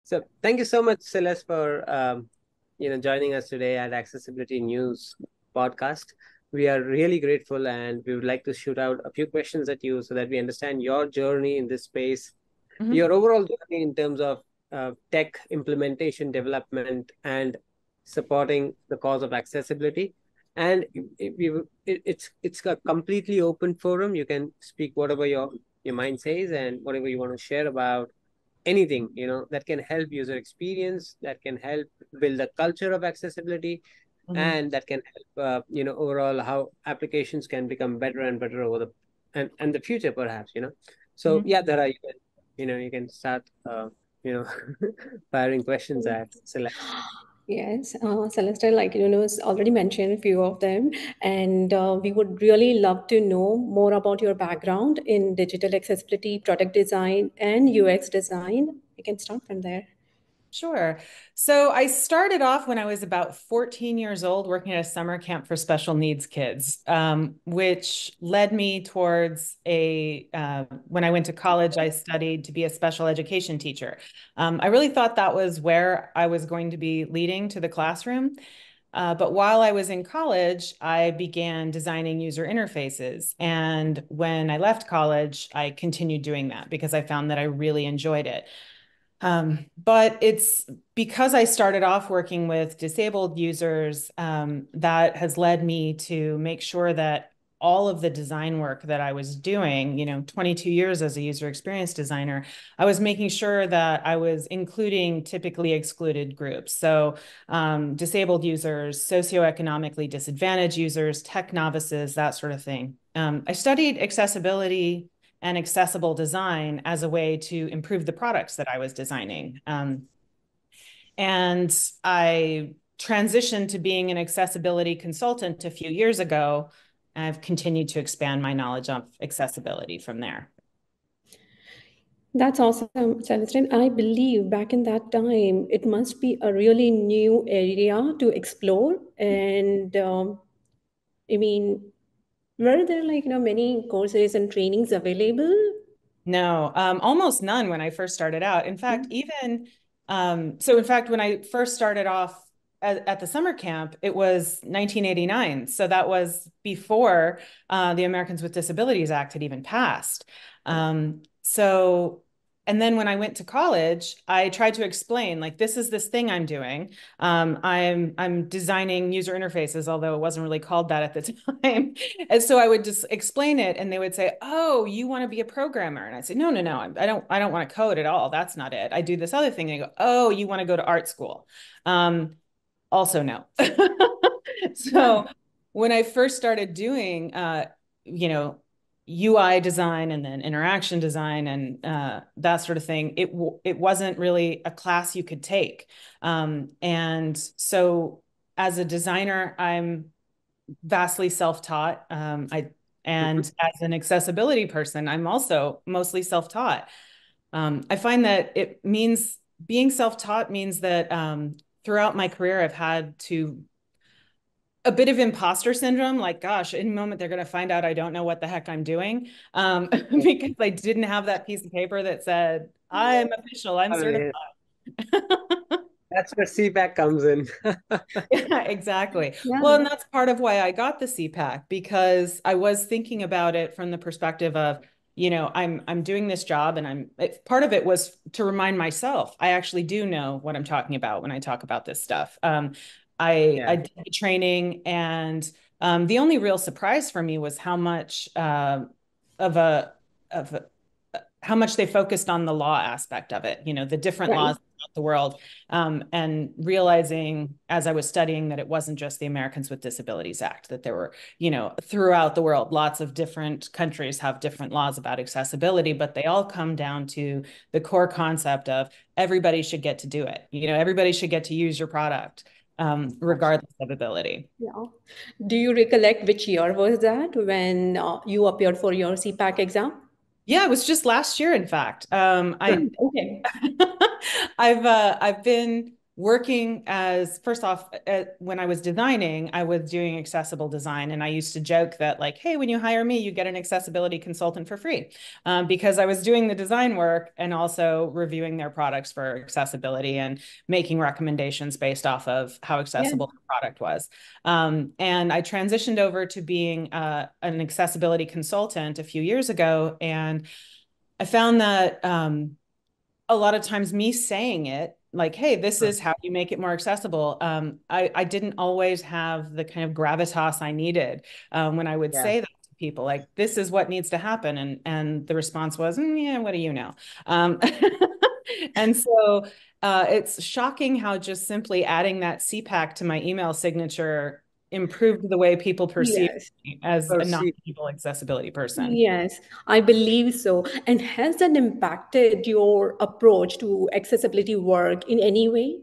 So thank you so much, Celeste, for joining us today at Accessibility News podcast. We are really grateful, and we would like to shoot out a few questions at you so that we understand your journey in this space, Mhm. your overall journey in terms of tech implementation, development, and supporting the cause of accessibility. And it's a completely open forum. You can speak whatever your mind says and whatever you want to share about anything that can help user experience, that can help build a culture of accessibility, Mhm. and that can help overall how applications can become better and better over the and the future, perhaps. So Mhm. yeah, Dhara, you can start you know firing questions at Celeste. Yes, Celeste, like Younus already mentioned a few of them, and we would really love to know more about your background in digital accessibility, product design, and UX design. We can start from there. Sure. So I started off when I was about 14 years old working at a summer camp for special needs kids, which led me towards when I went to college, I studied to be a special education teacher. I really thought that was where I was going to be leading to the classroom. But while I was in college, I began designing user interfaces. And when I left college, I continued doing that because I found that I really enjoyed it. But it's because I started off working with disabled users that has led me to make sure that all of the design work that I was doing, 22 years as a user experience designer, I was making sure that I was including typically excluded groups. So disabled users, socioeconomically disadvantaged users, tech novices, that sort of thing. I studied accessibility and accessible design as a way to improve the products that I was designing. And I transitioned to being an accessibility consultant a few years ago. I've continued to expand my knowledge of accessibility from there. That's awesome, Celestine. I believe back in that time, it must be a really new area to explore. And I mean, were there like, many courses and trainings available? No, almost none when I first started out. In fact, so in fact, when I first started off at the summer camp, it was 1989. So that was before the Americans with Disabilities Act had even passed. So, and then when I went to college, I tried to explain, like, this is this thing I'm doing. I'm designing user interfaces, although it wasn't really called that at the time. And so I would just explain it, and they would say, "Oh, you want to be a programmer?" And I say, "No, no, no, I don't want to code at all. That's not it. I do this other thing." And they go, "Oh, you want to go to art school?" Um, Also, no. Yeah. So when I first started doing, you know, UI design and then interaction design and that sort of thing, it wasn't really a class you could take. And so as a designer, I'm vastly self-taught. And as an accessibility person, I'm also mostly self-taught. I find that it means being self-taught means that throughout my career, I've had to a bit of imposter syndrome, like, gosh, in a moment they're going to find out I don't know what the heck I'm doing, because I didn't have that piece of paper that said, I'm official, I'm Oh, certified. yeah. That's where CPAC comes in. Yeah, exactly. Well, Yeah. and that's part of why I got the CPAC, because I was thinking about it from the perspective of, I'm doing this job, and part of it was to remind myself I actually do know what I'm talking about when I talk about this stuff. I Yeah. did the training, and the only real surprise for me was how much of a of a, how much they focused on the law aspect of it, the different Right. laws throughout the world, and realizing as I was studying that it wasn't just the Americans with Disabilities Act, that there were, throughout the world, lots of different countries have different laws about accessibility, but they all come down to the core concept of everybody should get to do it. Everybody should get to use your product, regardless of ability. Yeah. Do you recollect which year was that when you appeared for your CPAC exam? Yeah, it was just last year, in fact. I Okay. I've been working as, first off, when I was designing, I was doing accessible design. And I used to joke that like, hey, when you hire me, you get an accessibility consultant for free, because I was doing the design work and also reviewing their products for accessibility and making recommendations based off of how accessible the product was. And I transitioned over to being an accessibility consultant a few years ago. And I found that a lot of times me saying it, like, hey, this is how you make it more accessible. I didn't always have the kind of gravitas I needed when I would say that to people, like, this is what needs to happen. And the response was, yeah, what do you know? And so it's shocking how just simply adding that CPAC to my email signature improved the way people perceive me as a non-people accessibility person. Yes, I believe so. And has that impacted your approach to accessibility work in any way?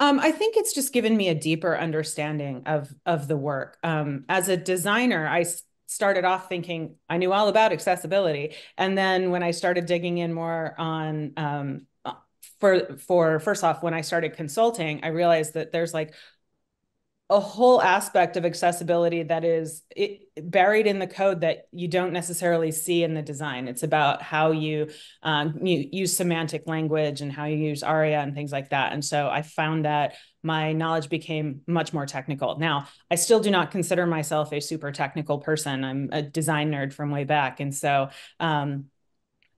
I think it's just given me a deeper understanding of the work. As a designer, I started off thinking I knew all about accessibility, and then when I started digging in more on for first off, when I started consulting, I realized that there's like a whole aspect of accessibility that is buried in the code that you don't necessarily see in the design. It's about how you use semantic language and how you use ARIA and things like that. And so I found that my knowledge became much more technical. Now, I still do not consider myself a super technical person. I'm a design nerd from way back. And so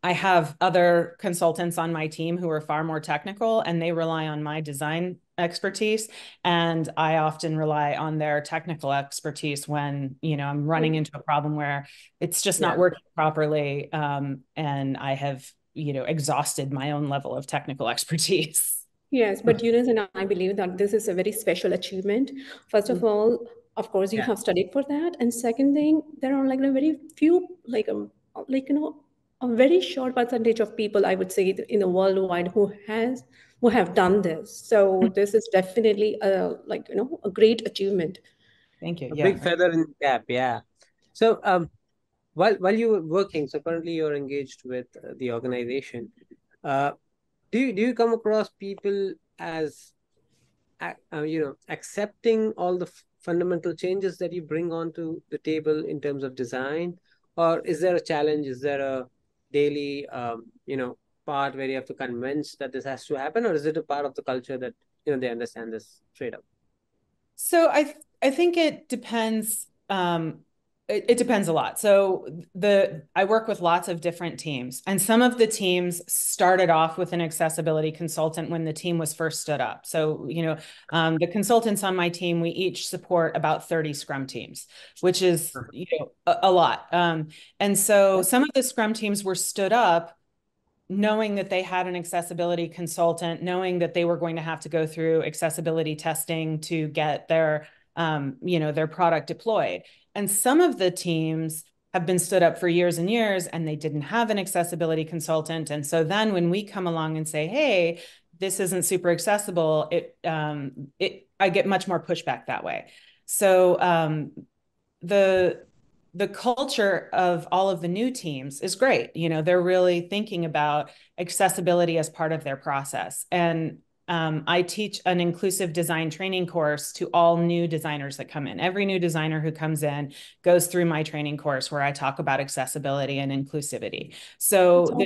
I have other consultants on my team who are far more technical, and they rely on my design expertise. And I often rely on their technical expertise when, I'm running into a problem where it's just not working properly. And I have, exhausted my own level of technical expertise. Yes, but Younus and I believe that this is a very special achievement. First of all, of course, you have studied for that, and second thing, there are like a very few, a very short percentage of people, I would say, in the worldwide who have done this. So this is definitely a great achievement. Thank you. A big feather in the cap, yeah. So while you were working, so currently you're engaged with the organization. Do you come across people as accepting all the fundamental changes that you bring onto the table in terms of design, or is there a challenge? Is there a daily part where you have to convince that this has to happen, or is it a part of the culture that they understand this straight up? So I think it depends. It depends a lot. So I work with lots of different teams, and some of the teams started off with an accessibility consultant when the team was first stood up. So the consultants on my team, we each support about 30 Scrum teams, which is a lot. And so some of the Scrum teams were stood up knowing that they had an accessibility consultant, knowing that they were going to have to go through accessibility testing to get their product deployed. And some of the teams have been stood up for years and years, and they didn't have an accessibility consultant. And so then when we come along and say, hey, this isn't super accessible, I get much more pushback that way. So the culture of all of the new teams is great. They're really thinking about accessibility as part of their process. And I teach an inclusive design training course to all new designers that come in. Every new designer who comes in goes through my training course where I talk about accessibility and inclusivity. So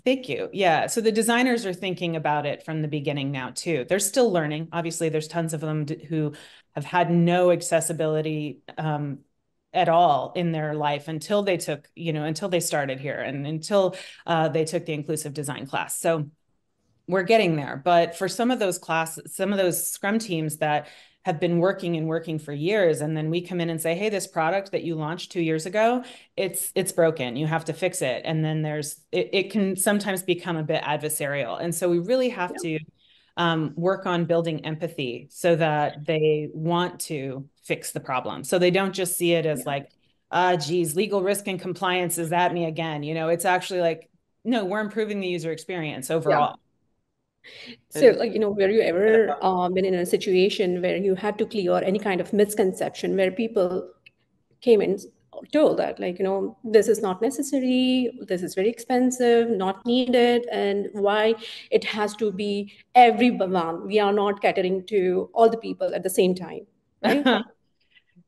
thank you. Yeah. So the designers are thinking about it from the beginning now too. They're still learning. Obviously, there's tons of them who have had no accessibility at all in their life until they started here and until they took the inclusive design class. So we're getting there. But for some of those classes, some of those Scrum teams that have been working for years, and then we come in and say, hey, this product that you launched 2 years ago, it's broken. You have to fix it. And then it can sometimes become a bit adversarial. And so we really have to work on building empathy so that they want to fix the problem. So they don't just see it as like, geez, legal risk and compliance is at me again. It's actually like, no, we're improving the user experience overall. So, were you ever been in a situation where you had to clear any kind of misconception where people came in told that, like, this is not necessary, this is very expensive, not needed, and why it has to be everyone. We are not catering to all the people at the same time, right?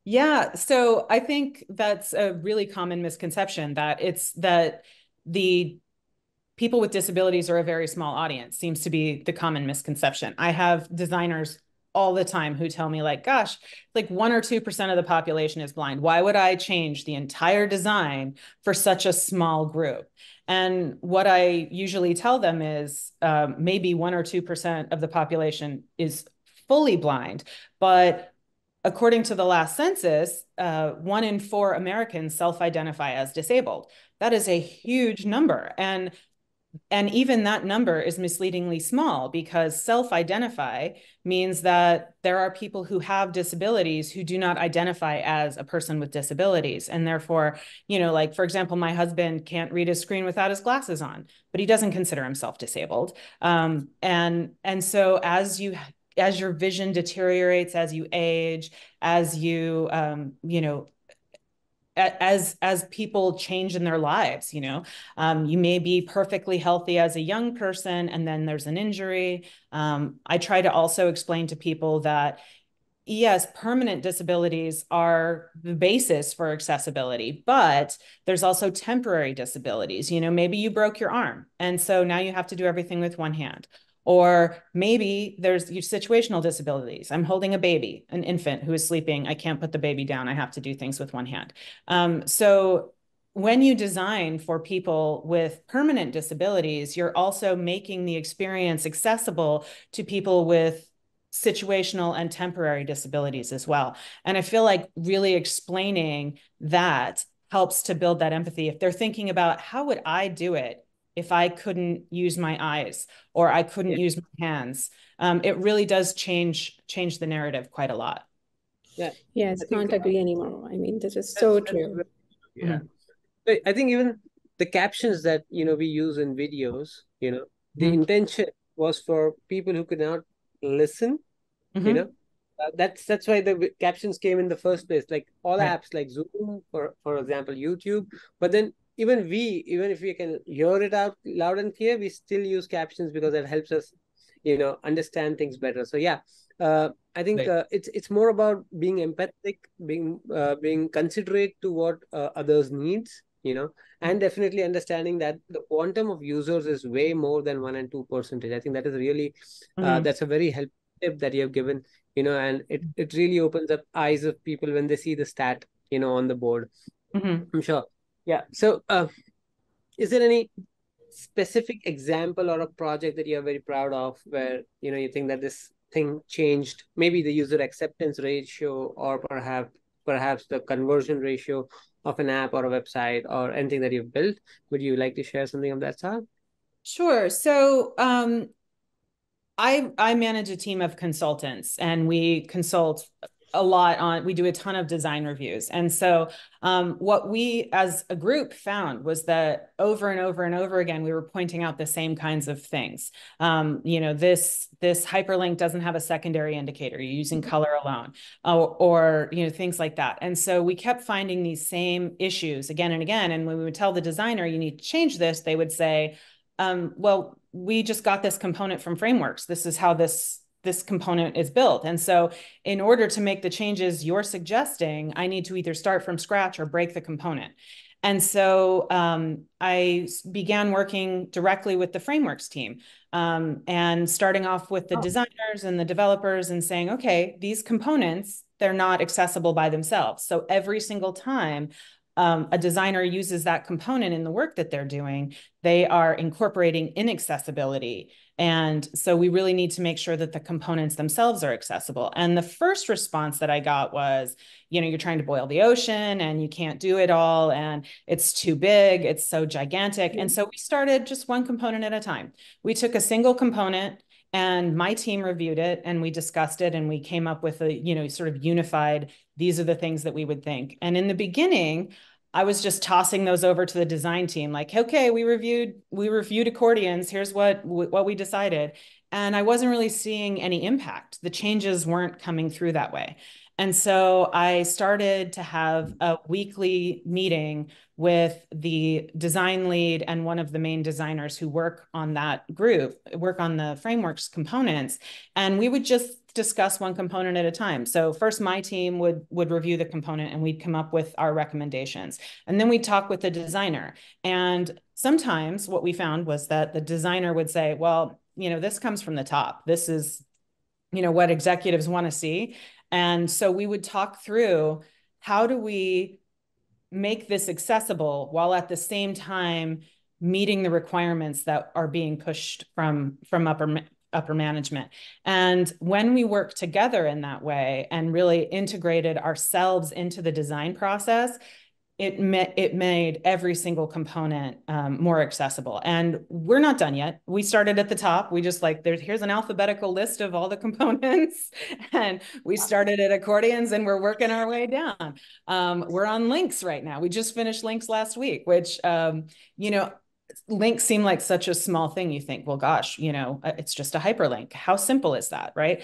Yeah, so I think that's a really common misconception, that the people with disabilities are a very small audience, seems to be the common misconception. I have designers all the time who tell me, like, gosh, like 1 or 2% of the population is blind. Why would I change the entire design for such a small group? And what I usually tell them is maybe 1 or 2% of the population is fully blind, but according to the last census, 1 in 4 Americans self-identify as disabled. That is a huge number. And even that number is misleadingly small, because self-identify means that there are people who have disabilities who do not identify as a person with disabilities. And therefore, like, for example, my husband can't read his screen without his glasses on, but he doesn't consider himself disabled. And so as your vision deteriorates, as you age, as you as people change in their lives, you may be perfectly healthy as a young person, and then there's an injury. I try to also explain to people that, yes, permanent disabilities are the basis for accessibility, but there's also temporary disabilities. Maybe you broke your arm, and so now you have to do everything with one hand. Or maybe there's situational disabilities. I'm holding a baby, an infant who is sleeping. I can't put the baby down. I have to do things with one hand. So when you design for people with permanent disabilities, you're also making the experience accessible to people with situational and temporary disabilities as well. And I feel like really explaining that helps to build that empathy. If they're thinking about, how would I do it if I couldn't use my eyes or I couldn't use my hands? It really does change the narrative quite a lot. Yeah. Yes, can't agree anymore. I mean, this is so true. Yeah. I think even the captions that we use in videos, the intention was for people who could not listen. That's why the captions came in the first place. Like all apps, like Zoom, for example, YouTube. But then even if we can hear it out loud and clear, we still use captions because that helps us, understand things better. So yeah, I think it's more about being empathetic, being considerate to what others needs, and definitely understanding that the quantum of users is way more than 1 and 2%. I think that is really that's a very helpful tip that you have given, and it really opens up eyes of people when they see the stat, on the board. I'm sure. Yeah. So is there any specific example or a project that you're very proud of where you think that this thing changed maybe the user acceptance ratio, or perhaps the conversion ratio of an app or a website or anything that you've built? Would you like to share something of that sort? Sure. So I manage a team of consultants, and we consult a lot on, we do a ton of design reviews. And so what we as a group found was that over and over and over again, we were pointing out the same kinds of things. This hyperlink doesn't have a secondary indicator. You're using color alone, or things like that. And so we kept finding these same issues again and again. And when we would tell the designer, you need to change this, they would say, well, we just got this component from Frameworks. This is how this component is built. And so in order to make the changes you're suggesting, I need to either start from scratch or break the component. And so I began working directly with the Frameworks team, and starting off with the designers and the developers and saying, okay, these components, they're not accessible by themselves. So every single time a designer uses that component in the work that they're doing, they are incorporating inaccessibility. And so we really need to make sure that the components themselves are accessible. And the first response that I got was, you're trying to boil the ocean and you can't do it all, and it's too big, it's so gigantic. And so we started just one component at a time. We took a single component, and my team reviewed it, and we discussed it, and we came up with a, sort of unified, these are the things that we would think. And in the beginning, I was just tossing those over to the design team, like, okay, we reviewed accordions. Here's what we decided. And I wasn't really seeing any impact. The changes weren't coming through that way. And so I started to have a weekly meeting with the design lead and one of the main designers who work on that group, work on the frameworks components. And we would just discuss one component at a time. So first my team would review the component and we'd come up with our recommendations. And then we'd talk with the designer. And sometimes what we found was that the designer would say, well, this comes from the top. This is, what executives want to see. And so we would talk through, how do we make this accessible while at the same time meeting the requirements that are being pushed from upper management. And when we worked together in that way and really integrated ourselves into the design process, it made every single component more accessible. And we're not done yet. We started at the top. We just here's an alphabetical list of all the components. And we started at accordions and we're working our way down. We're on links right now. We just finished links last week, which, links seem like such a small thing. You think, well, gosh, it's just a hyperlink. How simple is that, right?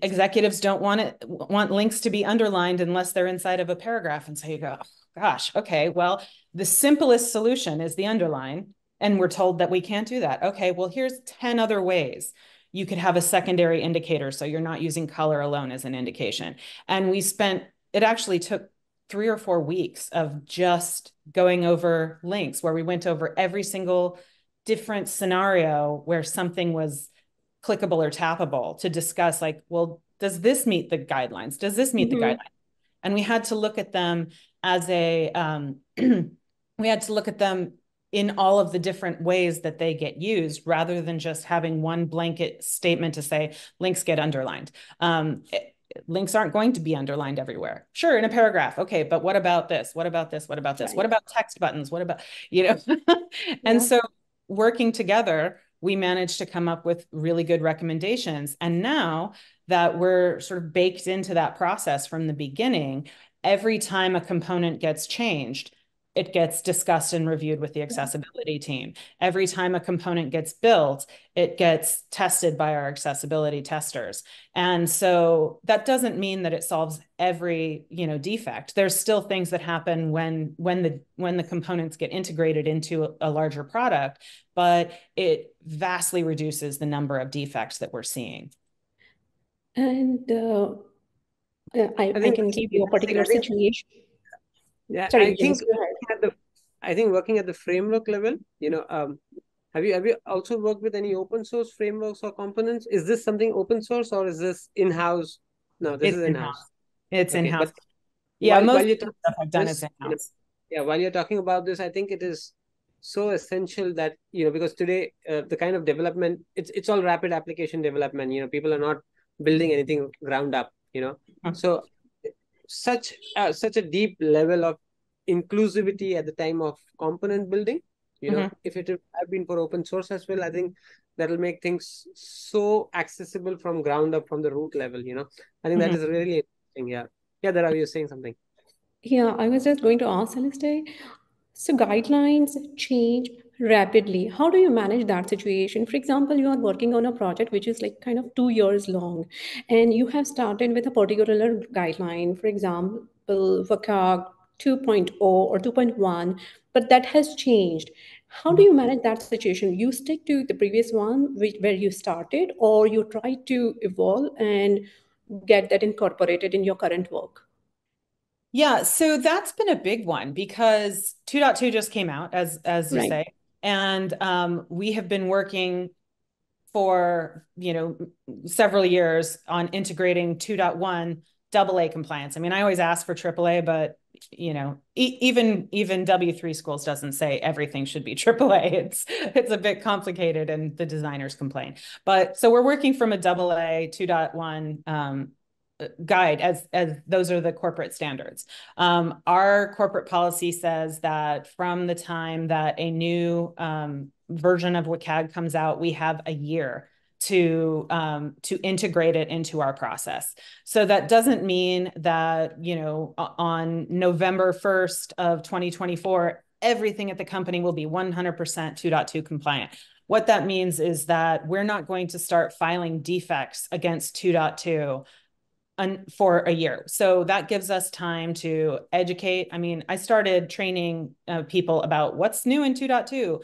Executives don't want links to be underlined unless they're inside of a paragraph. And so you go, oh, gosh, okay, well, the simplest solution is the underline. And we're told that we can't do that. Okay, well, here's 10 other ways you could have a secondary indicator so you're not using color alone as an indication. And it actually took 3 or 4 weeks of just going over links where we went over every single different scenario where something was clickable or tappable to discuss, well, does this meet the guidelines? Does this meet the guidelines? And we had to look at them as we had to look at them in all of the different ways that they get used, rather than just having one blanket statement to say links get underlined. Links aren't going to be underlined everywhere. Sure, in a paragraph. Okay, but what about this? What about this? What about this? Right. What about text buttons? What about, And so working together, we managed to come up with really good recommendations. And now that we're sort of baked into that process from the beginning, every time a component gets changed, it gets discussed and reviewed with the accessibility team. Every time a component gets built, it gets tested by our accessibility testers. And so that doesn't mean that it solves every, defect. There's still things that happen when the components get integrated into a larger product, but it vastly reduces the number of defects that we're seeing. And I can give you a particular situation. Yeah, sorry, I think working at the framework level, have you also worked with any open source frameworks or components? Is this something open source or is this in-house? No, this is in-house. It's okay, in-house. Yeah, most of the stuff I've done is in-house. While you're talking about this, I think it is so essential that, because today the kind of development, it's all rapid application development. People are not building anything ground up. So such a deep level of inclusivity at the time of component building, if it had been for open source as well, I think that'll make things so accessible from ground up, from the root level. I think that is really interesting. Dhara, you're saying something. Yeah, I was just going to ask Celeste. So guidelines change rapidly. How do you manage that situation? For example, you are working on a project which is kind of 2 years long, and you have started with a particular guideline, for example, VCAG 2.0 or 2.1, but that has changed. How do you manage that situation? You stick to the previous one where you started, or you try to evolve and get that incorporated in your current work? Yeah, so that's been a big one because 2.2 just came out, as you say, and we have been working for several years on integrating 2.1 AA compliance. I mean, I always ask for AAA, but even W3 schools doesn't say everything should be AAA. It's a bit complicated, and the designers complain. But so we're working from a AA 2.1 guide, as those are the corporate standards. Our corporate policy says that from the time that a new version of WCAG comes out, we have a year to integrate it into our process. So that doesn't mean that, on November 1st of 2024, everything at the company will be 100% 2.2 compliant. what that means is that we're not going to start filing defects against 2.2 for a year. So that gives us time to educate. I mean, I started training people about what's new in 2.2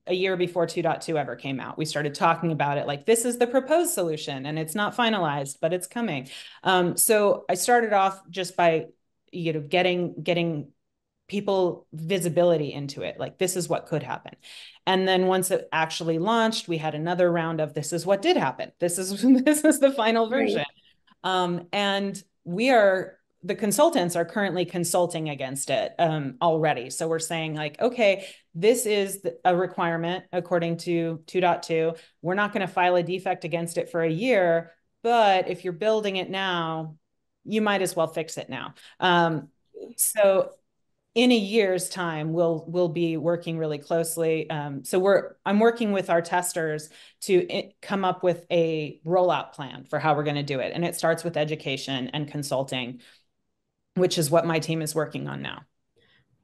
a year before 2.2 ever came out. We started talking about it like, this is the proposed solution and it's not finalized, but it's coming. So I started off just by, getting people visibility into it. Like, this is what could happen. And then once it actually launched, we had another round of, this is what did happen. This is the final version. Right. And the consultants are currently consulting against it already. So we're saying like, okay, this is a requirement according to 2.2. We're not going to file a defect against it for a year, but if you're building it now, you might as well fix it now. So in a year's time, we'll be working really closely. So I'm working with our testers to come up with a rollout plan for how we're going to do it. And it starts with education and consulting, which is what my team is working on now.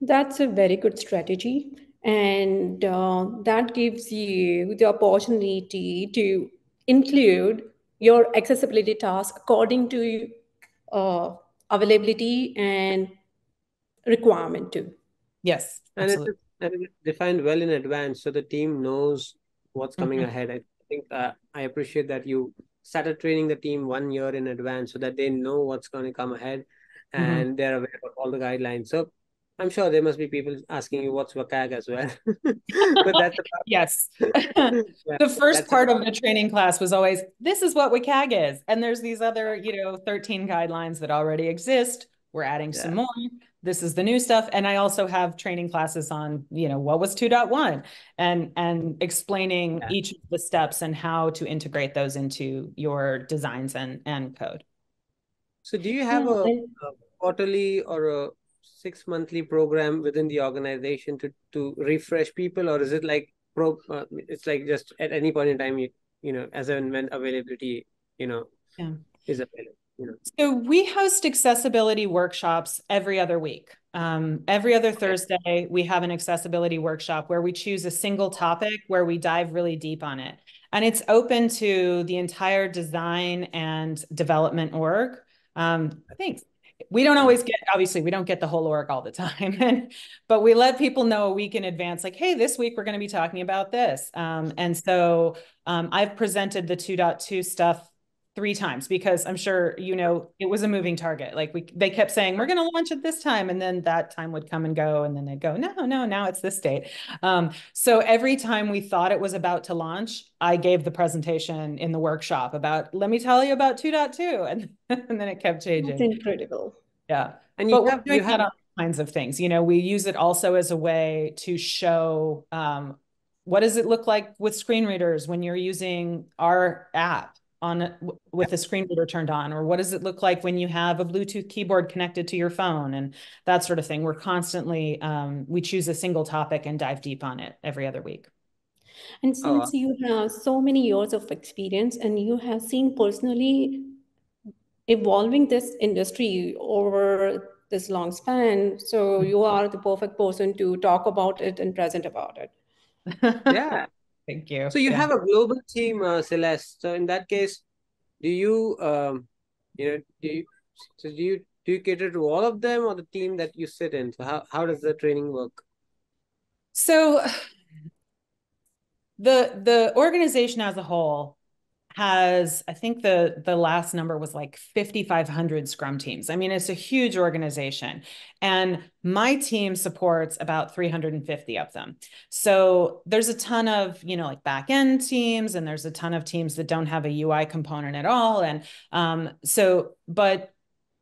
That's a very good strategy. And that gives you the opportunity to include your accessibility task according to availability and requirement too. Yes, absolutely. And it's defined well in advance, so the team knows what's coming ahead. I think I appreciate that you started training the team 1 year in advance so that they know what's going to come ahead and they're aware of all the guidelines. So I'm sure there must be people asking you what's WCAG as well. But that's yes. The first part of the training class was always, this is what WCAG is. And there's these other, 13 guidelines that already exist. We're adding some more. This is the new stuff. And I also have training classes on, what was 2.1 and explaining each of the steps and how to integrate those into your designs and code. So do you have a quarterly or a 6-monthly program within the organization to refresh people, or is it like it's like just at any point in time, as and when availability, is available? So we host accessibility workshops every other week. Every other Thursday, we have an accessibility workshop where we choose a single topic where we dive really deep on it. And it's open to the entire design and development org. Thanks. We don't always obviously, we don't get the whole org all the time, but we let people know a week in advance, like, hey, this week we're going to be talking about this. And so I've presented the 2.2 stuff 3 times because I'm sure, it was a moving target. Like they kept saying, we're going to launch at this time. And then that time would come and go. And then they'd go, no, now it's this date. So every time we thought it was about to launch, I gave the presentation in the workshop about, let me tell you about 2.2. And then it kept changing. That's incredible. Yeah. And we're doing that on all kinds of things. We use it also as a way to show, what does it look like with screen readers when you're using our app with a screen reader turned on, or what does it look like when you have a Bluetooth keyboard connected to your phone and that sort of thing. We're constantly, we choose a single topic and dive deep on it every other week. And since you have so many years of experience and you have seen personally evolving this industry over this long span, so you are the perfect person to talk about it and present about it. Yeah. Thank you. So you have a global team, Celeste. So in that case, do you cater to all of them or the team that you sit in? So how does the training work? So the organization as a whole has, I think the last number was like 5,500 Scrum teams. I mean, it's a huge organization, and my team supports about 350 of them. So there's a ton of, like back end teams, and there's a ton of teams that don't have a UI component at all. And but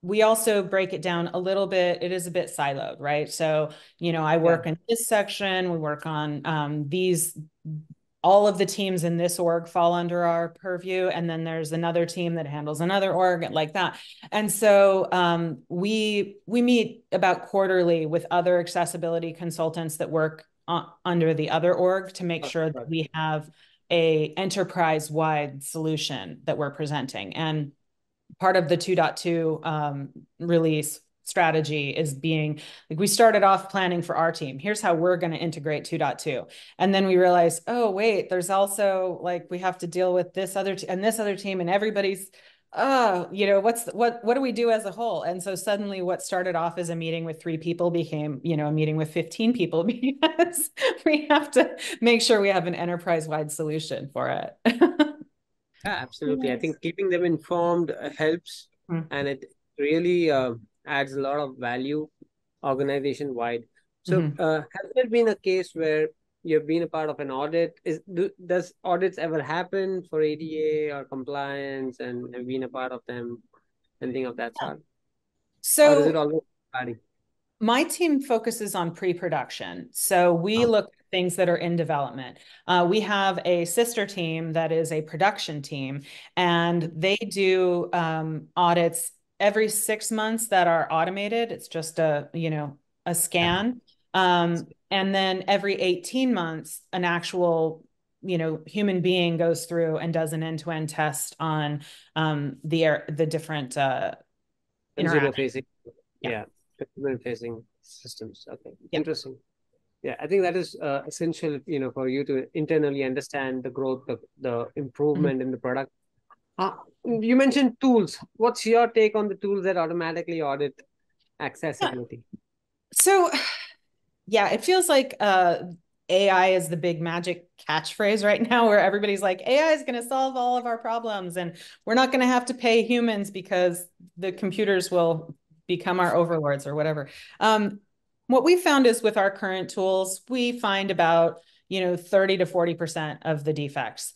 we also break it down a little bit. It is a bit siloed, right? So, I work in this section, we work on all of the teams in this org fall under our purview. And then there's another team that handles another org like that. And so we meet about quarterly with other accessibility consultants that work under the other org to make sure that we have a enterprise-wide solution that we're presenting. And part of the 2.2 release strategy is being like, we started off planning for our team. Here's how we're going to integrate 2.2. And then we realized, oh, wait, there's also like, we have to deal with this other and this other team, and everybody's, what do we do as a whole? And so suddenly what started off as a meeting with 3 people became, a meeting with 15 people because we have to make sure we have an enterprise-wide solution for it. Yeah, absolutely. Yes. I think keeping them informed helps, and it really adds a lot of value organization wide. So, has there been a case where you've been a part of an audit? Does audits ever happen for ADA or compliance, and have been a part of them, anything of that sort? Or is it So always starting? my team focuses on pre-production. So we look at things that are in development. We have a sister team that is a production team, and they do audits every 6 months that are automated. It's just a scan. And then every 18 months, an actual human being goes through and does an end-to-end test on the different Consumer-facing, Yeah. consumer-facing systems. Okay, Yeah. interesting. Yeah, I think that is essential, for you to internally understand the growth, the improvement in the product. You mentioned tools. What's your take on the tools that automatically audit accessibility? So, yeah, it feels like AI is the big magic catchphrase right now, where everybody's like, AI is going to solve all of our problems, and we're not going to have to pay humans because the computers will become our overlords or whatever. What we found is with our current tools, we find about 30 to 40% of the defects.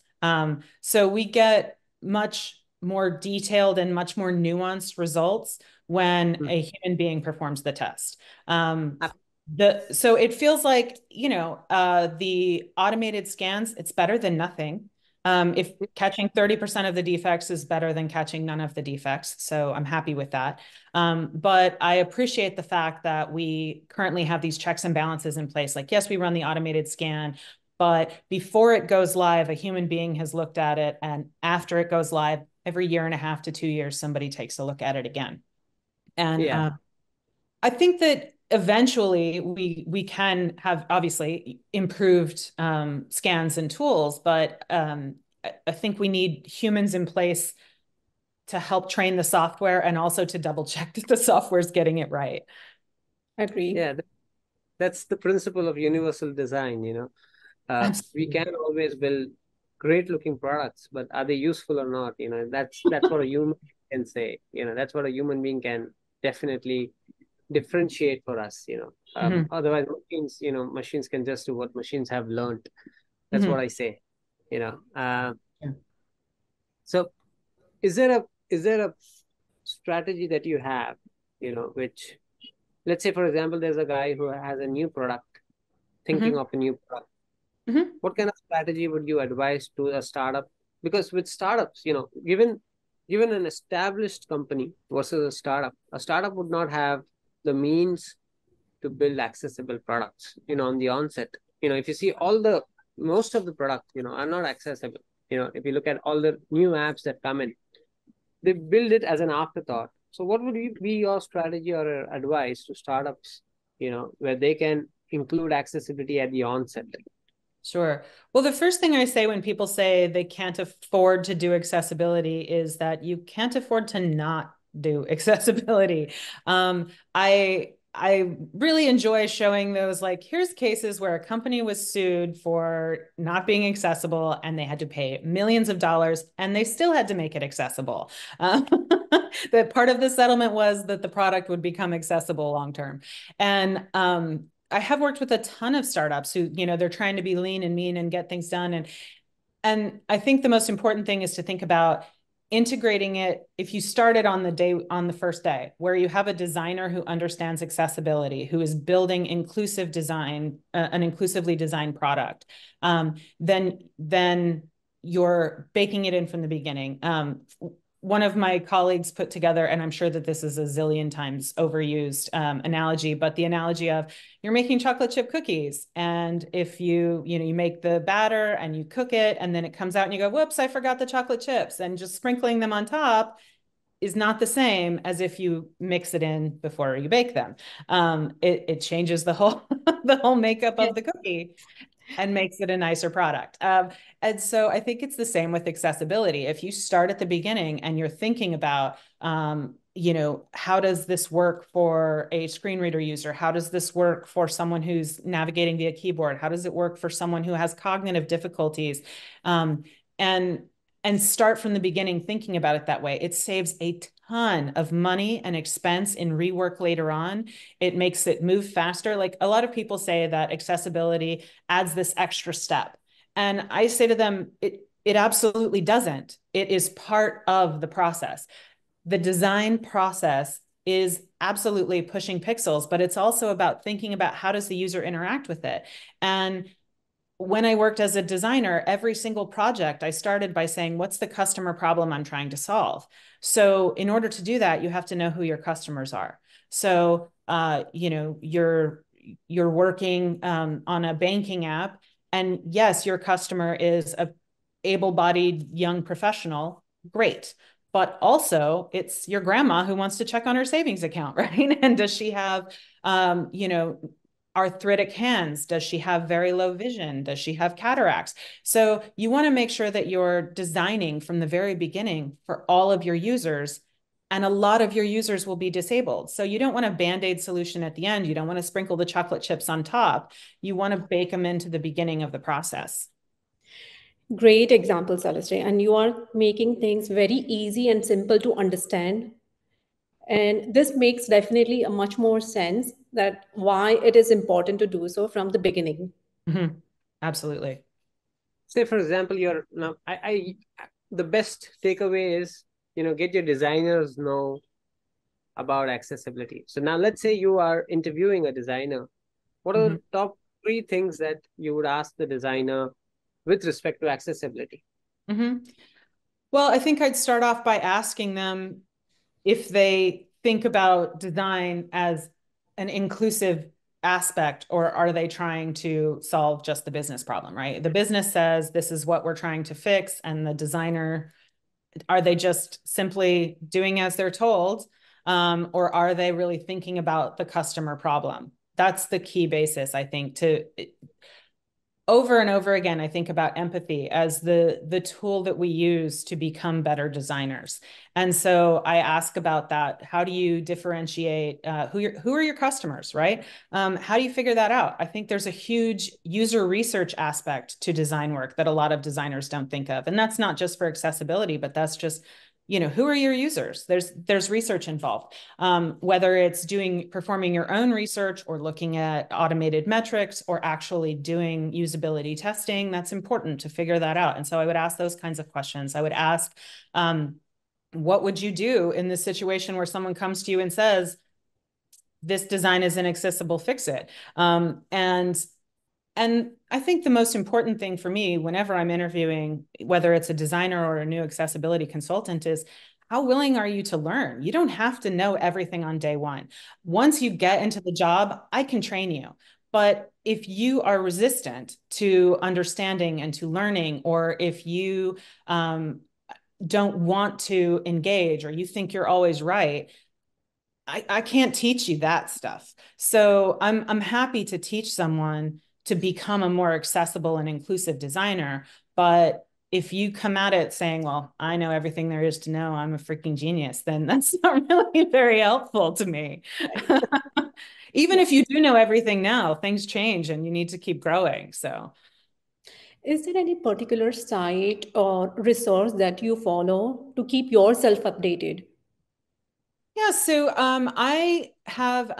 So we get much more detailed and much more nuanced results when a human being performs the test. So it feels like, the automated scans, it's better than nothing. If catching 30% of the defects is better than catching none of the defects. So I'm happy with that. But I appreciate the fact that we currently have these checks and balances in place. Like, yes, we run the automated scan, but before it goes live, a human being has looked at it. And after it goes live, every 1.5 to 2 years, somebody takes a look at it again. And I think that eventually we can have obviously improved scans and tools, but I think we need humans in place to help train the software and also to double check that the software is getting it right. Agree. Yeah, that's the principle of universal design, We can always build great looking products, but are they useful or not? That's what a human can say. That's what a human being can definitely differentiate for us. Otherwise, machines can just do what machines have learned. That's what I say. So, is there a strategy that you have, which, let's say, for example, there's a guy who has a new product, thinking of a new product. What kind of strategy would you advise to a startup? Because with startups, given an established company versus a startup would not have the means to build accessible products, on the onset. If you see most of the products, are not accessible. If you look at all the new apps that come in, they build it as an afterthought. So what would be your strategy or advice to startups, where they can include accessibility at the onset? Sure. Well, the first thing I say when people say they can't afford to do accessibility is that you can't afford to not do accessibility. I really enjoy showing those, like, here's cases where a company was sued for not being accessible and they had to pay millions of dollars and they still had to make it accessible. That part of the settlement was that the product would become accessible long term. And I have worked with a ton of startups who, they're trying to be lean and mean and get things done. And I think the most important thing is to think about integrating it. If you start it on the first day, where you have a designer who understands accessibility, who is building inclusive design, an inclusively designed product, then you're baking it in from the beginning. One of my colleagues put together, and I'm sure that this is a zillion times overused analogy, but the analogy of you're making chocolate chip cookies. And if you make the batter and you cook it and then it comes out and you go, whoops, I forgot the chocolate chips, and just sprinkling them on top is not the same as if you mix it in before you bake them. It changes the whole the whole makeup of the cookie and makes it a nicer product. And so I think it's the same with accessibility. If you start at the beginning and you're thinking about, how does this work for a screen reader user? How does this work for someone who's navigating via keyboard? How does it work for someone who has cognitive difficulties? And start from the beginning thinking about it that way. It saves a ton of money and expense in rework later on. It makes it move faster. Like a lot of people say that accessibility adds this extra step. And I say to them, it absolutely doesn't. It is part of the process. The design process is absolutely pushing pixels, but it's also about thinking about how does the user interact with it. And when I worked as a designer, every single project I started by saying, what's the customer problem I'm trying to solve? So in order to do that, you have to know who your customers are. So, you're working on a banking app, and yes, your customer is a able-bodied young professional. Great. But also it's your grandma who wants to check on her savings account, right? And does she have, arthritic hands? Does she have very low vision? Does she have cataracts? So you want to make sure that you're designing from the very beginning for all of your users. And a lot of your users will be disabled. So you don't want a Band-Aid solution at the end. You don't want to sprinkle the chocolate chips on top. You want to bake them into the beginning of the process. Great example, Celeste. And you are making things very easy and simple to understand. And this makes definitely a much more sense that why it is important to do so from the beginning. Mm-hmm. Absolutely. Say, for example, the best takeaway is, get your designers know about accessibility. So now let's say you are interviewing a designer. What are the top 3 things that you would ask the designer with respect to accessibility? Well, I think I'd start off by asking them if they think about design as an inclusive aspect, or are they trying to solve just the business problem, right? The business says this is what we're trying to fix, and the designer, are they just simply doing as they're told, or are they really thinking about the customer problem? That's the key basis, I think, to over and over again, I think about empathy as the tool that we use to become better designers. And so I ask about that. How do you differentiate who are your customers, right? How do you figure that out? I think there's a huge user research aspect to design work that a lot of designers don't think of. And that's not just for accessibility, but that's just, who are your users? There's research involved, whether it's performing your own research or looking at automated metrics or actually doing usability testing. That's important to figure that out. And so I would ask those kinds of questions. I would ask, what would you do in this situation where someone comes to you and says, this design is inaccessible, fix it. And I think the most important thing for me whenever I'm interviewing, whether it's a designer or a new accessibility consultant, is how willing are you to learn? You don't have to know everything on day one. Once you get into the job, I can train you. But if you are resistant to understanding and to learning, or if you don't want to engage, or you think you're always right, I can't teach you that stuff. So I'm happy to teach someone to become a more accessible and inclusive designer. But if you come at it saying, well, I know everything there is to know, I'm a freaking genius, then that's not really very helpful to me. Even if you do know everything now, things change and you need to keep growing. So is there any particular site or resource that you follow to keep yourself updated? Yeah, so I have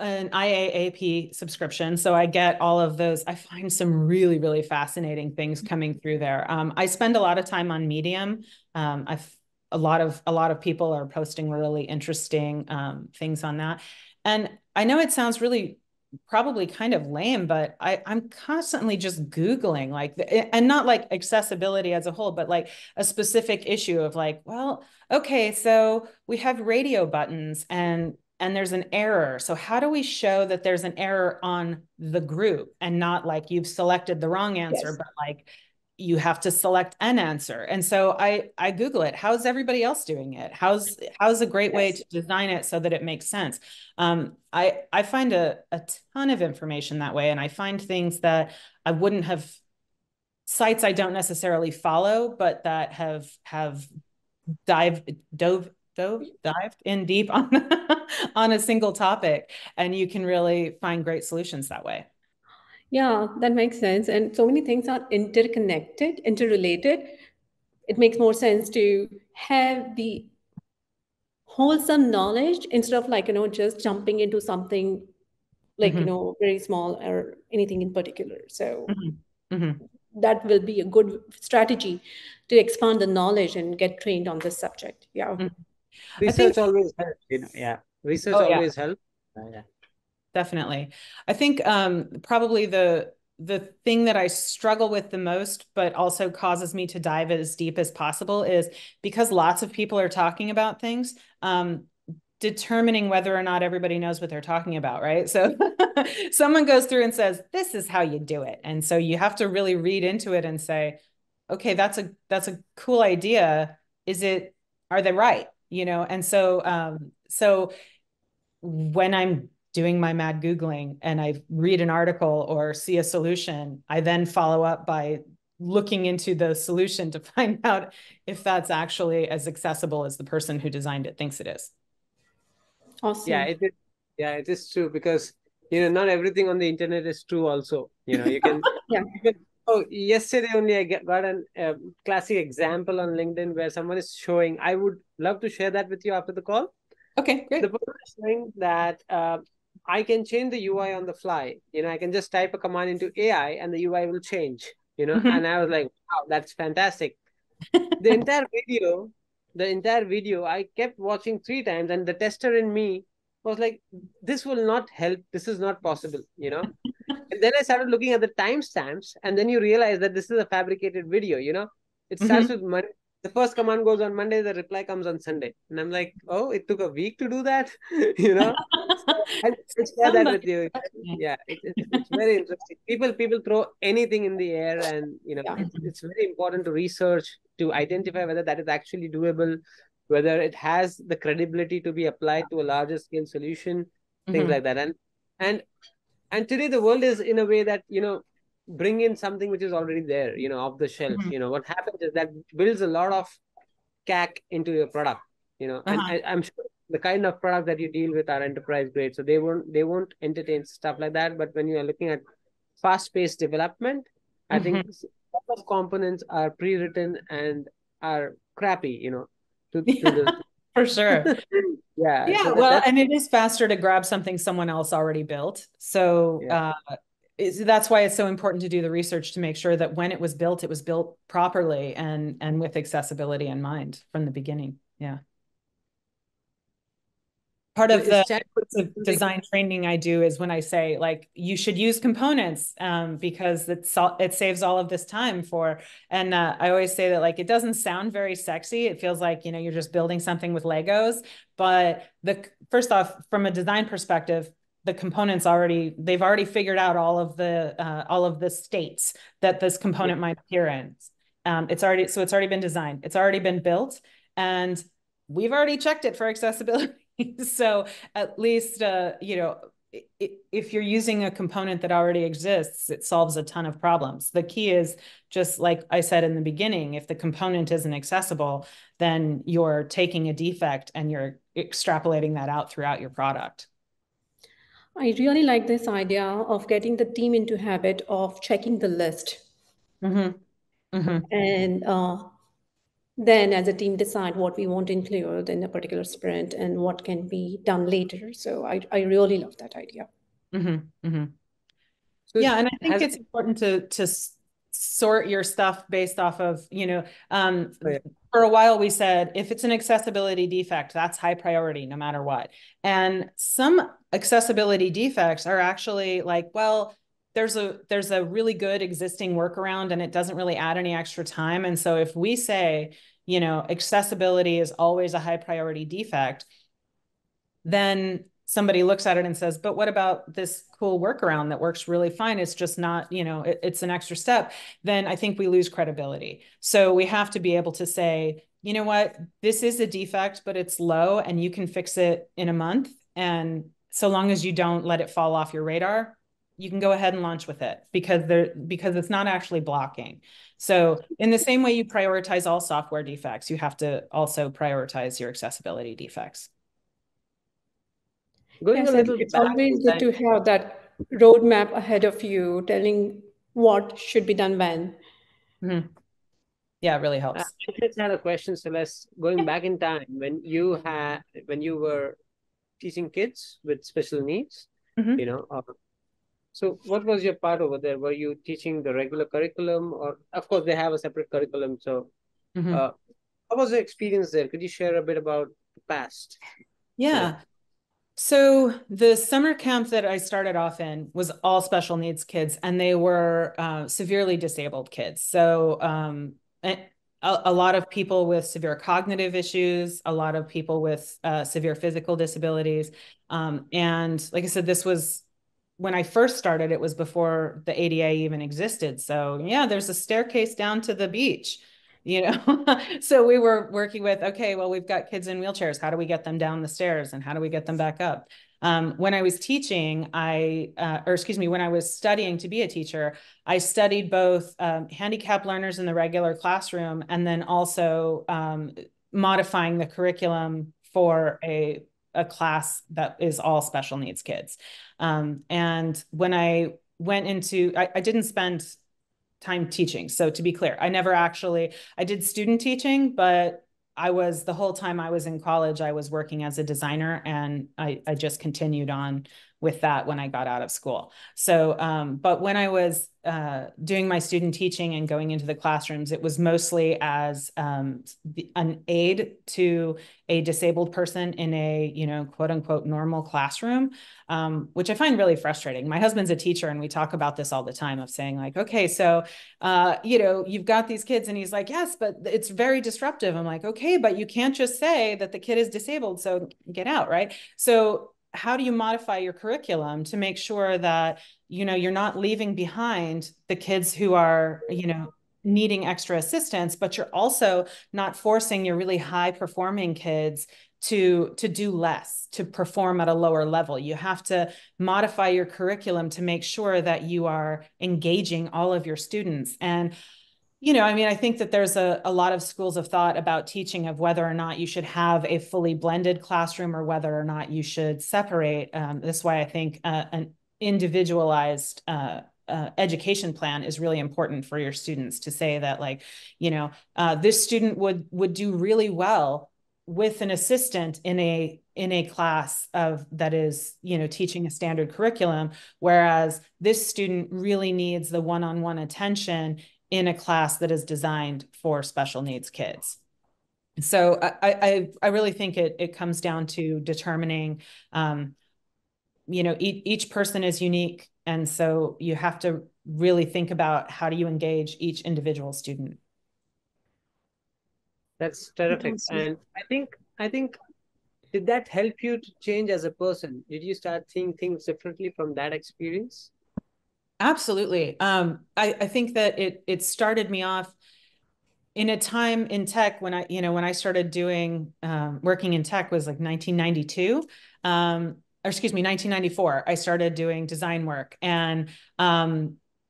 an IAAP subscription, so I get all of those. I find some really, really fascinating things coming through there. I spend a lot of time on Medium. A lot of people are posting really interesting things on that, and I know it sounds really probably kind of lame, but I'm constantly just Googling and not like accessibility as a whole, but like a specific issue of like, well, okay, so we have radio buttons and there's an error. So how do we show that there's an error on the group and not like you've selected the wrong answer, Yes. but like you have to select an answer. And so I Google it. How's everybody else doing it? How's a great way to design it so that it makes sense? I find a ton of information that way. And I find things that I wouldn't have, sites I don't necessarily follow, but that have dived in deep on, on a single topic. And you can really find great solutions that way. Yeah, that makes sense. And so many things are interconnected, interrelated. It makes more sense to have the wholesome knowledge instead of like, just jumping into something like, very small or anything in particular. So that will be a good strategy to expand the knowledge and get trained on this subject. Yeah. Research always helps, yeah. Research always helps. Yeah. Definitely. I think probably the thing that I struggle with the most, but also causes me to dive as deep as possible, is because lots of people are talking about things, determining whether or not everybody knows what they're talking about, right? So someone goes through and says, this is how you do it. And so you have to really read into it and say, okay, that's a cool idea. Are they right? And so when I'm doing my mad Googling and I read an article or see a solution, I then follow up by looking into the solution to find out if that's actually as accessible as the person who designed it thinks it is. Awesome. Yeah, it is true, because not everything on the internet is true also. You can yeah. Yesterday only I got a classic example on LinkedIn where someone is showing. I would love to share that with you after the call. Okay, great. The person is showing that I can change the UI on the fly. I can just type a command into AI and the UI will change. And I was like, wow, that's fantastic. The entire video, I kept watching 3 times, and the tester in me was like, this will not help. This is not possible. And then I started looking at the timestamps, and then you realize that this is a fabricated video. It starts with Monday. The first command goes on Monday, the reply comes on Sunday. And I'm like, oh, it took a week to do that? So I'll share that with you. Yeah, it's very interesting. People throw anything in the air, and it's very important to research to identify whether that is actually doable, whether it has the credibility to be applied to a larger scale solution, things like that. And today the world is in a way that bring in something which is already there, off the shelf. What happens is that builds a lot of CAC into your product. And I'm sure the kind of product that you deal with are enterprise grade, so they won't entertain stuff like that. But when you are looking at fast-paced development, I think some of components are pre-written and are crappy, to the for sure. Yeah. So well, and it is faster to grab something someone else already built. So that's why it's so important to do the research to make sure that when it was built properly and with accessibility in mind from the beginning. Yeah. Part of the design training I do is when I say, like, you should use components because it saves all of this time and I always say that, like, it doesn't sound very sexy. It feels like, you're just building something with Legos. But first off, from a design perspective, the components they've already figured out all of the states that this component might appear in. It's already been designed. It's already been built, and we've already checked it for accessibility. So at least, if you're using a component that already exists, it solves a ton of problems. The key is, just like I said in the beginning, if the component isn't accessible, then you're taking a defect and you're extrapolating that out throughout your product. I really like this idea of getting the team into habit of checking the list. And then as a team decide what we want to include in a particular sprint and what can be done later. So I really love that idea. So yeah, and I think it's important to sort your stuff based off of, for a while we said, if it's an accessibility defect, that's high priority no matter what. And some accessibility defects are actually like, well, there's a really good existing workaround and it doesn't really add any extra time. And so if we say, accessibility is always a high priority defect, then somebody looks at it and says, but what about this cool workaround that works really fine? It's just not, it's an extra step. Then I think we lose credibility. So we have to be able to say, you know what, this is a defect, but it's low and you can fix it in a month. And so long as you don't let it fall off your radar, you can go ahead and launch with it because it's not actually blocking. So in the same way you prioritize all software defects, you have to also prioritize your accessibility defects. Going Yes, a and little it's back always in good time. to have that roadmap ahead of you, telling what should be done when. Mm-hmm. Yeah, it really helps. I just had a question, Celeste. Going Yeah. back in time, when you were teaching kids with special needs, Mm-hmm. you know, so what was your part over there? Were you teaching the regular curriculum, or of course they have a separate curriculum? So, Mm-hmm. what was the experience there? Could you share a bit about the past? Yeah. So the summer camp that I started off in was all special needs kids, and they were severely disabled kids. So a lot of people with severe cognitive issues, a lot of people with severe physical disabilities. And like I said, this was when I first started, it was before the ADA even existed. So yeah, there's a staircase down to the beach. So we were working with, okay, well, we've got kids in wheelchairs. How do we get them down the stairs and how do we get them back up? When I was teaching, when I was studying to be a teacher, I studied both handicapped learners in the regular classroom and then also modifying the curriculum for a class that is all special needs kids. And when I went into, I didn't spend time teaching. So to be clear, I did student teaching, but the whole time I was in college, I was working as a designer and I just continued on with that when I got out of school. So, but when I was doing my student teaching and going into the classrooms, it was mostly as an aid to a disabled person in a, quote unquote, normal classroom, which I find really frustrating. My husband's a teacher and we talk about this all the time of saying like, okay, so, you've got these kids and he's like, yes, but it's very disruptive. I'm like, okay, but you can't just say that the kid is disabled. So get out. Right. So how do you modify your curriculum to make sure that, you're not leaving behind the kids who are, needing extra assistance, but you're also not forcing your really high performing kids to do less, to perform at a lower level. You have to modify your curriculum to make sure that you are engaging all of your students. And I think that there's a lot of schools of thought about teaching of whether or not you should have a fully blended classroom or whether or not you should separate. That's why I think an individualized education plan is really important for your students to say that, like, this student would do really well with an assistant in a class that is, teaching a standard curriculum, whereas this student really needs the one-on-one attention in a class that is designed for special needs kids. So I really think it comes down to determining, each person is unique. And so you have to really think about how do you engage each individual student. That's terrific. And I think, did that help you to change as a person? Did you start seeing things differently from that experience? Absolutely. I think that it started me off in a time in tech when I started doing working in tech was like 1992. Or excuse me, 1994. I started doing design work. And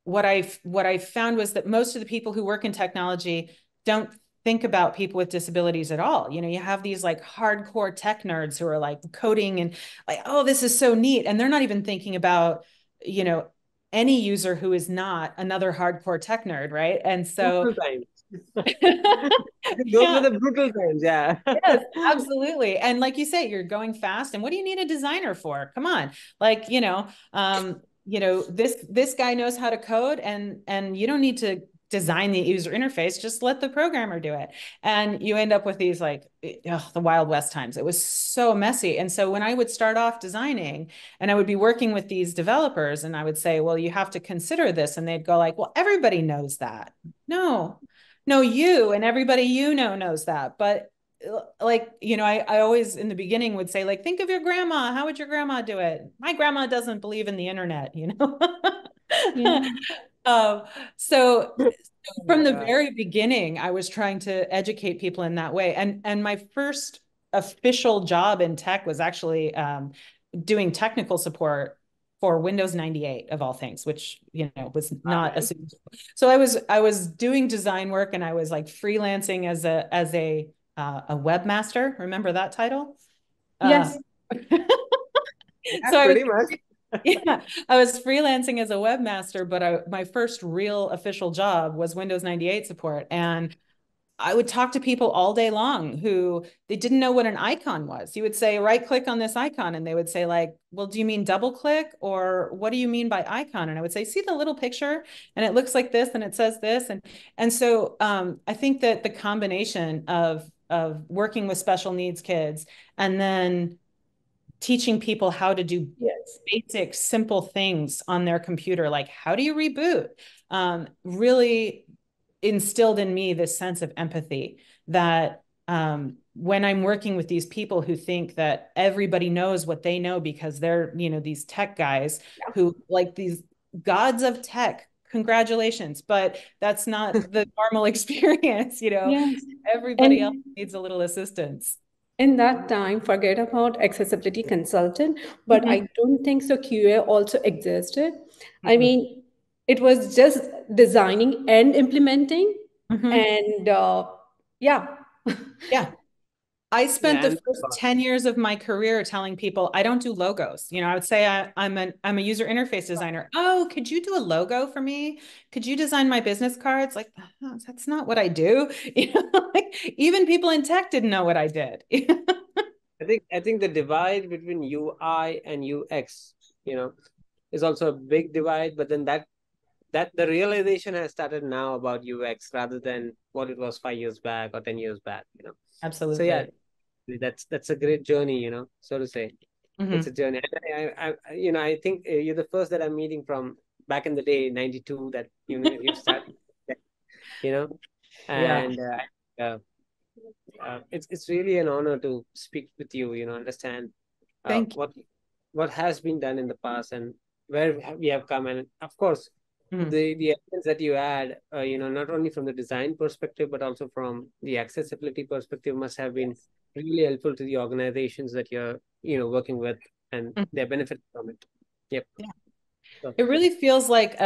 what I found was that most of the people who work in technology don't think about people with disabilities at all. You have these like hardcore tech nerds who are like coding and like, oh, this is so neat. And they're not even thinking about, any user who is not another hardcore tech nerd, right? And so Brutal times. Those were yeah. the brutal times, yeah. Yes, absolutely. And like you say, you're going fast. And what do you need a designer for? Come on. Like, this guy knows how to code and you don't need to design the user interface, just let the programmer do it. And you end up with these like the Wild West times. It was so messy. And so when I would start off designing and I would be working with these developers and I would say, well, you have to consider this. And they'd go like, well, everybody knows that. No, you and everybody knows that. But like, you know, I always in the beginning would say, like, think of your grandma. How would your grandma do it? My grandma doesn't believe in the internet, you know? Yeah. Um, so Oh my from the God. very beginning, I was trying to educate people in that way. And my first official job in tech was actually doing technical support for Windows 98 of all things, which, you know, was not a super. So I was doing design work, and I was like freelancing as a webmaster. Remember that title? Uh, Yes. Yeah, so I was, pretty much. yeah, I was freelancing as a webmaster, but my first real official job was Windows 98 support. And I would talk to people all day long who they didn't know what an icon was. You would say, right click on this icon. And they would say, like, well, do you mean double click? Or what do you mean by icon? And I would say, see the little picture and it looks like this and it says this. And so I think that the combination of working with special needs kids and then teaching people how to do Yes. basic, simple things on their computer, like how do you reboot, really instilled in me this sense of empathy that when I'm working with these people who think that everybody knows what they know because they're, you know, these tech guys who like these gods of tech, congratulations, but that's not the normal experience, you know, Yes. everybody else And needs a little assistance. in that time, forget about accessibility consultant, but Mhm. I don't think so. QA also existed. I Mm-mm. mean, it was just designing and implementing, Mhm. and yeah, Yeah. I spent Yeah, the and first 10 years of my career telling people I don't do logos. You know, I would say I'm a user interface designer. Oh, could you do a logo for me? Could you design my business cards? Like, oh, that's not what I do. You know, like, even people in tech didn't know what I did. I think the divide between UI and UX, you know, is also a big divide. But then that the realization has started now about UX rather than what it was 5 years back or 10 years back. You know, so yeah, Absolutely. that's a great journey. You know, so to say, it's Hmm. a journey. I think you're the first that I'm meeting from back in the day, '92. That you've started. You know, Yeah. and it's really an honor to speak with you. You know, understand uh, Thank what what has been done in the past and where we have come, and of course you. Mhm. the elements that you add, not only from the design perspective but also from the accessibility perspective must have been really helpful to the organizations that you're working with, and Mhm. they benefit from it. Yep. Yeah. So, It really feels like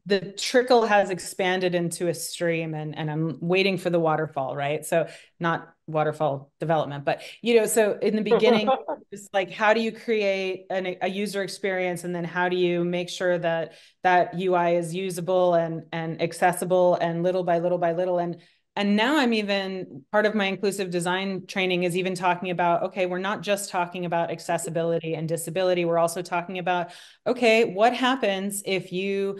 the trickle has expanded into a stream, and I'm waiting for the waterfall, right? So not waterfall development, but you know, so in the beginning, just like how do you create a user experience, and then how do you make sure that that UI is usable and accessible, and little by little by little. And now I'm even part of my inclusive design training is even talking about, okay, we're not just talking about accessibility and disability. We're also talking about, okay, what happens if you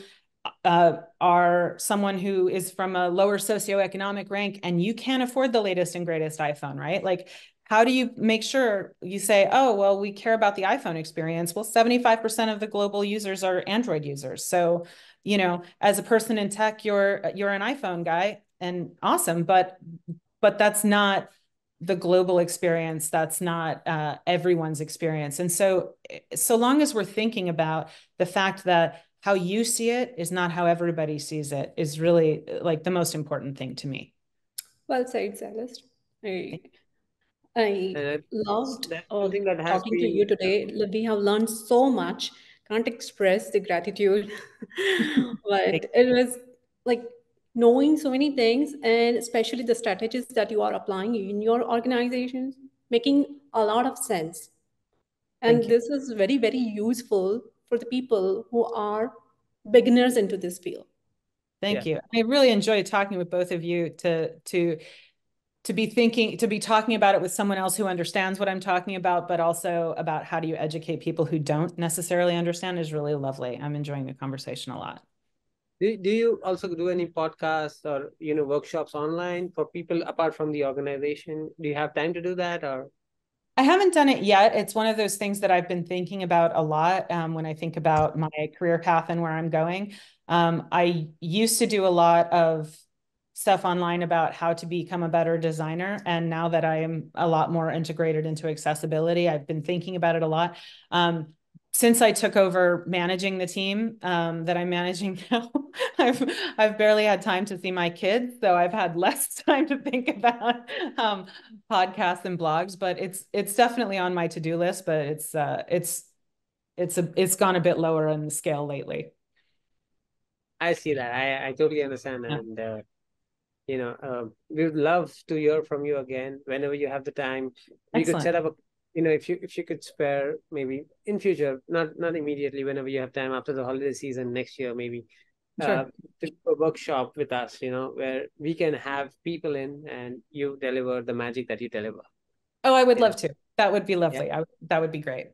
are someone who is from a lower socioeconomic rank and you can't afford the latest and greatest iPhone, right? Like, how do you make sure you say, oh, well, we care about the iPhone experience? Well, 75% of the global users are Android users. So, you know, as a person in tech, you're an iPhone guy and awesome, but that's not the global experience. That's not everyone's experience. And so, so long as we're thinking about the fact that how you see it is not how everybody sees it is really like the most important thing to me. well said, Celeste. I I and loved that's something that has talking to you been today. We have learned so much. Can't express the gratitude, but it was like knowing so many things, and especially the strategies that you are applying in your organizations, making a lot of sense. Thank And you. this is very, very useful for the people who are beginners into this field. Thank yeah. you. I really enjoyed talking with both of you to be thinking, to be talking about it with someone else who understands what I'm talking about, but also about how do you educate people who don't necessarily understand is really lovely. I'm enjoying the conversation a lot. Do you also do any podcasts or workshops online for people apart from the organization? Do you have time to do that, or? I haven't done it yet. It's one of those things that I've been thinking about a lot when I think about my career path and where I'm going. I used to do a lot of stuff online about how to become a better designer. And now that I am a lot more integrated into accessibility, I've been thinking about it a lot. Since I took over managing the team that I'm managing now, I've barely had time to see my kids, so I've had less time to think about podcasts and blogs. But it's definitely on my to-do list. But it's gone a bit lower on the scale lately. I see that. I totally understand that. Yeah. And we would love to hear from you again whenever you have the time. We could Excellent. set up if you could spare, maybe in future, not immediately, whenever you have time after the holiday season next year, maybe Sure. to do a workshop with us, where we can have people in and you deliver the magic that you deliver. Oh, I would love to. That would be Yeah. lovely. That would be great.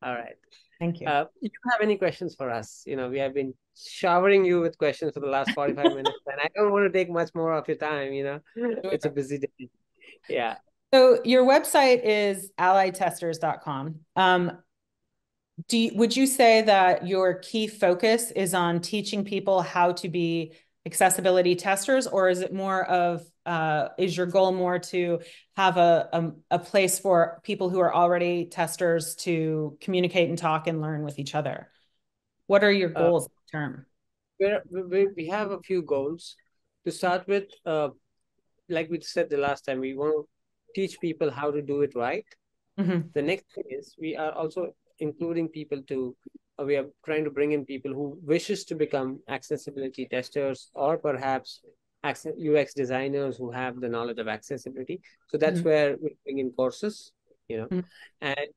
All right. Thank you. You have any questions for us? We have been showering you with questions for the last 45 minutes, and I don't want to take much more of your time. It's a busy day. Yeah. So your website is alliedtesters.com. Would you say that your key focus is on teaching people how to be accessibility testers, or is it more of is your goal more to have a place for people who are already testers to communicate and talk and learn with each other? What are your goals term? We have a few goals. To start with, like we said the last time, we want to teach people how to do it right. Mm-hmm. The next thing is we are also including people we are trying to bring in people who wishes to become accessibility testers, or perhaps UX designers who have the knowledge of accessibility. So that's Mm-hmm. where we bring in courses, Mm-hmm. and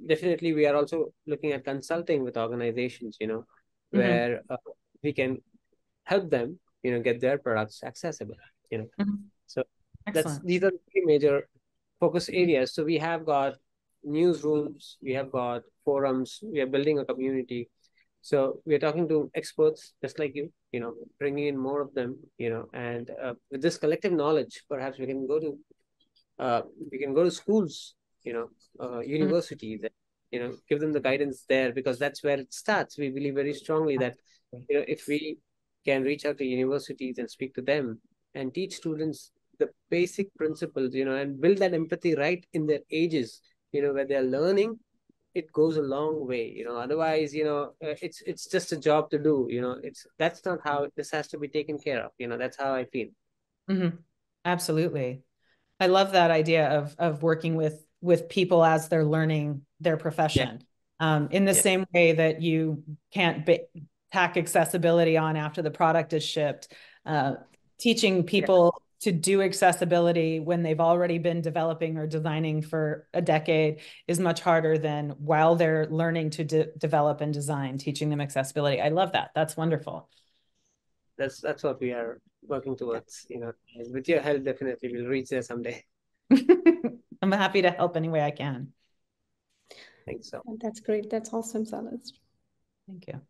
definitely we are also looking at consulting with organizations, Mm-hmm. where we can help them, get their products accessible, Mm-hmm. So Excellent. these are the three major focus areas. So we have got newsrooms, we have got forums, we are building a community. So we are talking to experts just like you, bringing in more of them, and with this collective knowledge, perhaps we can go to schools, Mm-hmm. universities, give them the guidance there, because that's where it starts. We believe very strongly that, if we can reach out to universities and speak to them and teach students the basic principles, and build that empathy right in their ages, where they're learning, it goes a long way. Otherwise, it's just a job to do. That's not how this has to be taken care of. That's how I feel. Mm-hmm. Absolutely. I love that idea of working with people as they're learning their profession. In the same way that you can't tack accessibility on after the product is shipped, teaching people to do accessibility when they've already been developing or designing for a decade is much harder than while they're learning to develop and design, teaching them accessibility. I love that. That's wonderful. That's what we are working towards. With your help, definitely we'll reach there someday. I'm happy to help any way I can. Thanks so. That's great. That's awesome, Celeste. Thank you.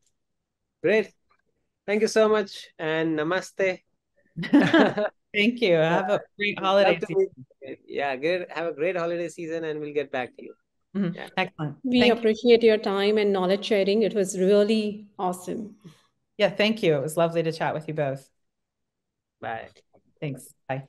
Great. Thank you so much, and namaste. Thank you. Have a great holiday season. Yeah, good. Have a great holiday season, and we'll get back to you. Mm-hmm. Yeah. Excellent. We appreciate your time and knowledge sharing. It was really awesome. Yeah, thank you. It was lovely to chat with you both. Bye. Thanks. Bye.